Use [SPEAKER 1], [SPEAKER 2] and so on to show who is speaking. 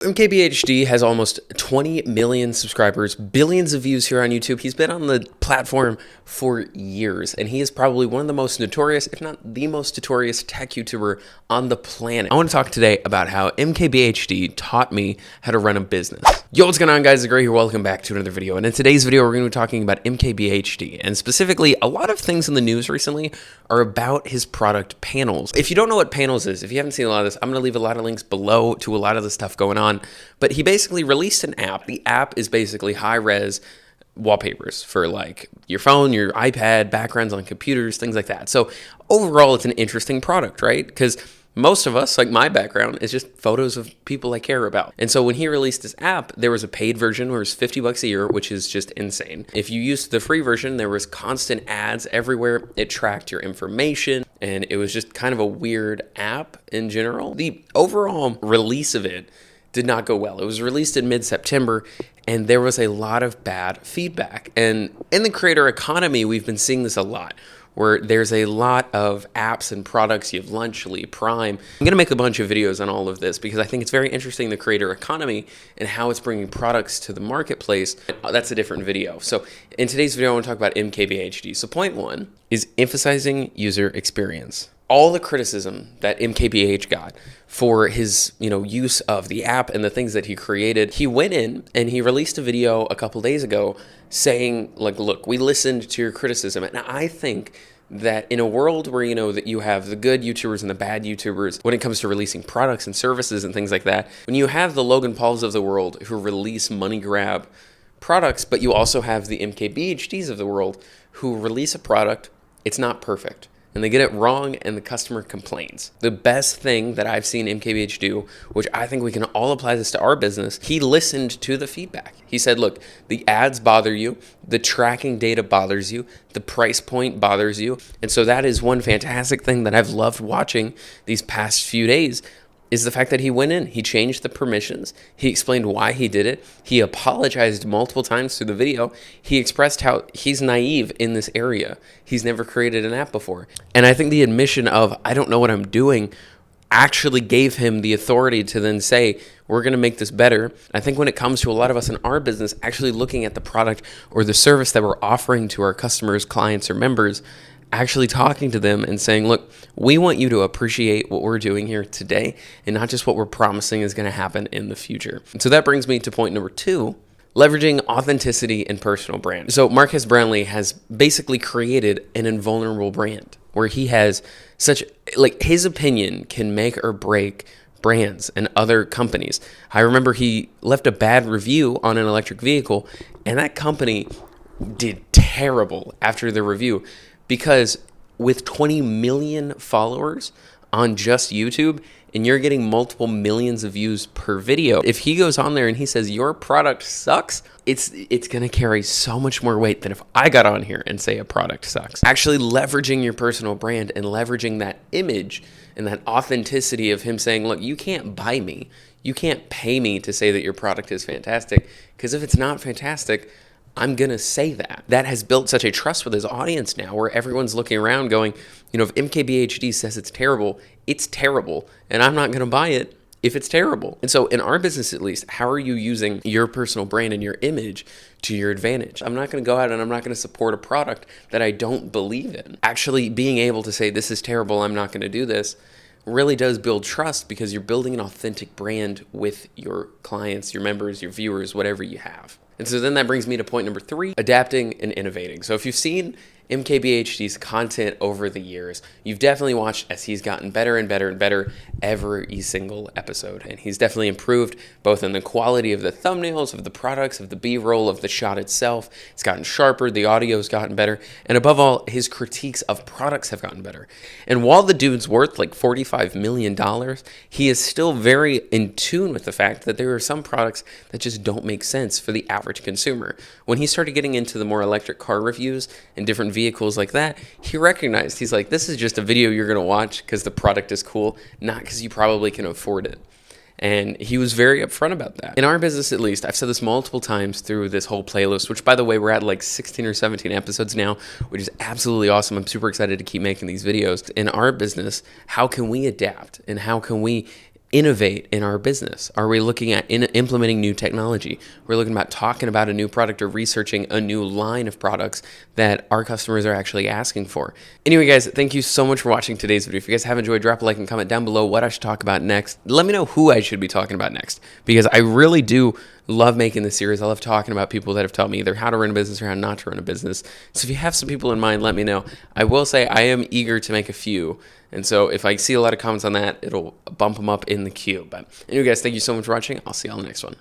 [SPEAKER 1] MKBHD has almost 20 million subscribers, billions of views here on YouTube. He's been on the platform for years, and he is probably one of the most notorious, if not the most notorious tech YouTuber on the planet. I want to talk today about how MKBHD taught me how to run a business. Yo, what's going on, guys? It's Gray here. Welcome back to another video. And in today's video, we're going to be talking about MKBHD, and specifically, a lot of things in the news recently are about his product Panels. If you don't know what Panels is, if you haven't seen a lot of this, I'm going to leave a lot of links below to a lot of the stuff going on. But he basically released an app. The app is basically high-res wallpapers for like your phone, your iPad, backgrounds on computers, things like that. So overall, it's an interesting product, right? Because most of us, like my background, is just photos of people I care about. And so when he released this app, there was a paid version where it was $50 a year, which is just insane. If you used the free version, there was constant ads everywhere. It tracked your information, and it was just kind of a weird app in general. The overall release of it did not go well. It was released in mid-September, and there was a lot of bad feedback. And in the creator economy, we've been seeing this a lot, where there's a lot of apps and products. You have Lunchly, Prime. I'm going to make a bunch of videos on all of this because I think it's very interesting, the creator economy and how it's bringing products to the marketplace. That's a different video. So in today's video, I want to talk about MKBHD. So point one is emphasizing user experience. All the criticism that MKBH got for his, use of the app and the things that he created, he went in and he released a video a couple days ago saying, like, look, we listened to your criticism. And I think that in a world where, that you have the good YouTubers and the bad YouTubers when it comes to releasing products and services and things like that, when you have the Logan Pauls of the world who release money grab products, but you also have the MKBHDs of the world who release a product, it's not perfect, and they get it wrong, and the customer complains. The best thing that I've seen MKBH do, which I think we can all apply this to our business, he listened to the feedback. He said, look, the ads bother you, the tracking data bothers you, the price point bothers you. And so that is one fantastic thing that I've loved watching these past few days, is the fact that he went in, he changed the permissions, he explained why he did it, he apologized multiple times through the video, he expressed how he's naive in this area, he's never created an app before. And I think the admission of, I don't know what I'm doing, actually gave him the authority to then say, we're going to make this better. I think when it comes to a lot of us in our business, actually looking at the product or the service that we're offering to our customers, clients, or members, actually talking to them and saying, look, we want you to appreciate what we're doing here today and not just what we're promising is going to happen in the future. And so that brings me to point number two, leveraging authenticity and personal brand. So Marques Brownlee has basically created an invulnerable brand where he has such, like, his opinion can make or break brands and other companies. I remember he left a bad review on an electric vehicle, and that company did terrible after the review, because with 20 million followers on just YouTube, and you're getting multiple millions of views per video, if he goes on there and he says your product sucks, it's going to carry so much more weight than if I got on here and say a product sucks. Actually leveraging your personal brand and leveraging that image and that authenticity of him saying, look, you can't buy me. You can't pay me to say that your product is fantastic, because if it's not fantastic, I'm going to say that. That has built such a trust with his audience now, where everyone's looking around going, if MKBHD says it's terrible, and I'm not going to buy it if it's terrible. And so in our business, at least, how are you using your personal brand and your image to your advantage? I'm not going to go out and I'm not going to support a product that I don't believe in. Actually being able to say, this is terrible, I'm not going to do this, really does build trust, because you're building an authentic brand with your clients, your members, your viewers, whatever you have. And so then that brings me to point number three, adapting and innovating. So if you've seen MKBHD's content over the years, you've definitely watched as he's gotten better and better and better every single episode. And he's definitely improved both in the quality of the thumbnails, of the products, of the B-roll, of the shot itself. It's gotten sharper, the audio's gotten better, and above all, his critiques of products have gotten better. And while the dude's worth like $45 million, he is still very in tune with the fact that there are some products that just don't make sense for the average consumer. When he started getting into the more electric car reviews and different vehicles like that, he recognized, he's like, this is just a video you're going to watch because the product is cool, not because you probably can afford it. And he was very upfront about that. In our business, at least, I've said this multiple times through this whole playlist, which, by the way, we're at like 16 or 17 episodes now, which is absolutely awesome. I'm super excited to keep making these videos. In our business, how can we adapt and how can we innovate in our business? Are we looking at implementing new technology? We're looking about talking about a new product or researching a new line of products that our customers are actually asking for. Anyway, guys, thank you so much for watching today's video. If you guys have enjoyed, drop a like and comment down below what I should talk about next. Let me know who I should be talking about next, because I really do love making this series. I love talking about people that have taught me either how to run a business or how not to run a business. So if you have some people in mind, let me know. I will say I am eager to make a few. And so if I see a lot of comments on that, it'll bump them up in the queue. But anyway, guys, thank you so much for watching. I'll see you all in the next one.